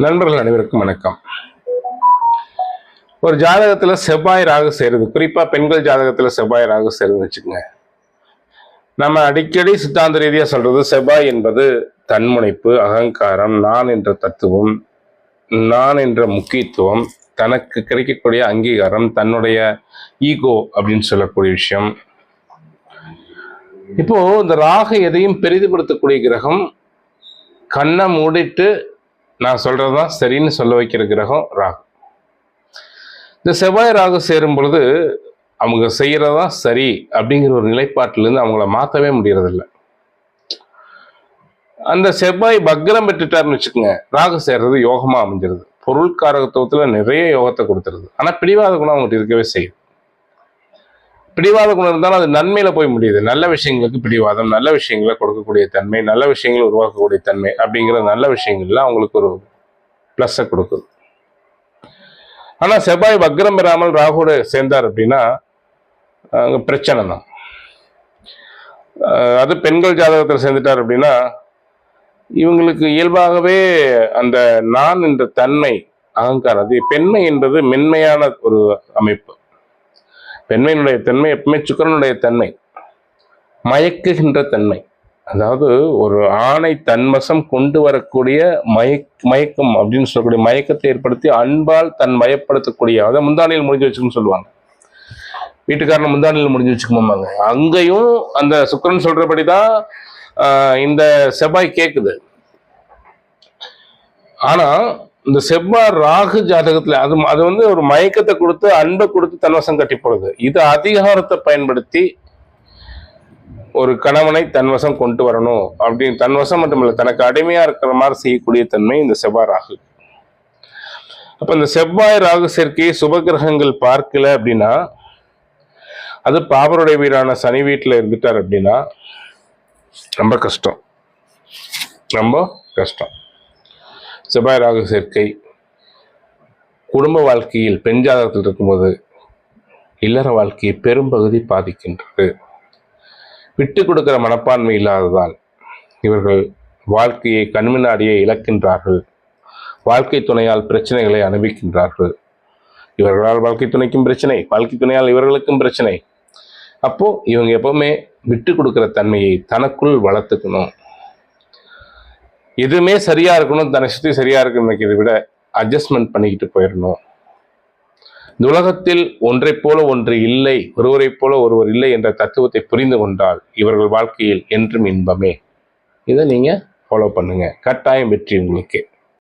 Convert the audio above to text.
நண்பர்கள் அனைவருக்கும் வணக்கம். ஒரு ஜாதகத்துல செவ்வாய் ராகு சேருது, குறிப்பா பெண்கள் ஜாதகத்துல செவ்வாய் ராகு சேருதுன்னு வச்சுக்கோங்க. நம்ம அடிக்கடி சித்தாந்த ரீதியா சொல்றது, செவ்வாய் என்பது தன்முனைப்பு, அகங்காரம், நான் என்ற தத்துவம், நான் என்ற முக்கியத்துவம், தனக்கு கிடைக்கக்கூடிய அங்கீகாரம், தன்னுடைய ஈகோ அப்படின்னு சொல்லக்கூடிய விஷயம். இப்போ இந்த ராகு எதையும் பெரிதுபடுத்தக்கூடிய கிரகம், கண்ணை மூடிட்டு நான் சொல்றதுதான் சரின்னு சொல்ல வைக்கிற கிரகம் ராகு. இந்த செவ்வாய் ராகு சேரும் பொழுது அவங்க செய்யறதா சரி அப்படிங்கிற ஒரு நிலைப்பாட்டிலிருந்து அவங்கள மாற்றவே முடியறதில்லை. அந்த செவ்வாய் பக்ரம் பெற்றுட்டாருன்னு வச்சுக்கோங்க, ராகு சேர்றது யோகமா அமைஞ்சிருது. பொருள்காரகத்துவத்துல நிறைய யோகத்தை கொடுத்துருது. ஆனா பிடிவாத குணம் அவங்ககிட்ட இருக்கவே செய்யுது. பிடிவாத குணம் இருந்தாலும் அது நன்மையில போய் முடியுது. நல்ல விஷயங்களுக்கு பிடிவாதம், நல்ல விஷயங்களை கொடுக்கக்கூடிய தன்மை, நல்ல விஷயங்களை உருவாக்கக்கூடிய தன்மை அப்படிங்கிற நல்ல விஷயங்கள்ல அவங்களுக்கு ஒரு பிளஸ்ஸை கொடுக்குது. ஆனா செவ்வாய் வக்ரம் பெறாமல் ராகுவோட சேர்ந்தார் அப்படின்னா அங்க பிரச்சனை தான். அது பெண்கள் ஜாதகத்தில் சேர்ந்துட்டார் அப்படின்னா இவங்களுக்கு இயல்பாகவே அந்த நான் என்ற தன்மை, அகங்காரம், அது பெண்மை என்பது மென்மையான ஒரு அமைப்பு. பெண்மையினுடைய தன்மை எப்பவுமே சுக்கிரனுடைய தன்மை, மயக்குகின்ற தன்மை. அதாவது ஒரு ஆணை தன்வசம் கொண்டு வரக்கூடிய மயக்கம் அப்படின்னு சொல்லக்கூடிய மயக்கத்தை ஏற்படுத்தி அன்பால் தன் மயப்படுத்தக்கூடிய, அதை முந்தானையில் முடிஞ்சு வச்சுக்கணும்னு சொல்லுவாங்க. வீட்டுக்காரன் முந்தானையில் முடிஞ்சு வச்சுக்கோமாங்க. அங்கேயும் அந்த சுக்கிரன் சொல்றபடிதான் இந்த செவ்வாய் கேட்குது. ஆனா இந்த செவ்வாய் ராகு ஜாதகத்துல அது வந்து ஒரு மயக்கத்தை கொடுத்து அன்பை கொடுத்து தன்வசம் கட்டி போடுது. இது அதிகாரத்தை பயன்படுத்தி ஒரு கணவனை தன்வசம் கொண்டு வரணும் அப்படின்னு தன்வசம் மட்டுமில்லை, தனக்கு அடிமையா இருக்கிற மாதிரி செய்யக்கூடிய தன்மை இந்த செவ்வாய் ராகு. அப்ப இந்த செவ்வாய் ராகு சேர்க்கையை சுபகிரகங்கள் பார்க்கல அப்படின்னா, அது பாவருடைய வீடான சனி வீட்டுல இருந்துட்டார் அப்படின்னா ரொம்ப கஷ்டம், ரொம்ப கஷ்டம். செவ்வாய் ராகு சேர்க்கை குடும்ப வாழ்க்கையில் பெண் ஜாதகத்தில் இருக்கும்போது இல்லற வாழ்க்கையை பெரும்பகுதி பாதிக்கின்றது. விட்டு கொடுக்கிற மனப்பான்மை இல்லாததால் இவர்கள் வாழ்க்கையை கண்முன்னாடியே இழக்கின்றார்கள். வாழ்க்கை துணையால் பிரச்சனைகளை அனுபவிக்கின்றார்கள். இவர்களால் வாழ்க்கை துணைக்கும் பிரச்சனை, வாழ்க்கை துணையால் இவர்களுக்கும் பிரச்சனை. அப்போ இவங்க எப்பவுமே விட்டு கொடுக்கிற தன்மையை தனக்குள் வளர்த்துக்கணும். எதுவுமே சரியா இருக்கணும், தன்னை சுற்றி சரியா இருக்குன்னு நினைக்கிறதை விட அட்ஜஸ்ட்மெண்ட் பண்ணிக்கிட்டு போயிடணும். இந்த உலகத்தில் ஒன்றை போல ஒன்று இல்லை, ஒருவரை போல ஒருவர் இல்லை என்ற தத்துவத்தை புரிந்து கொண்டால் இவர்கள் வாழ்க்கையில் என்றும் இன்பமே. இதை நீங்க ஃபாலோ பண்ணுங்க, கட்டாயம் வெற்றி உங்களுக்கு.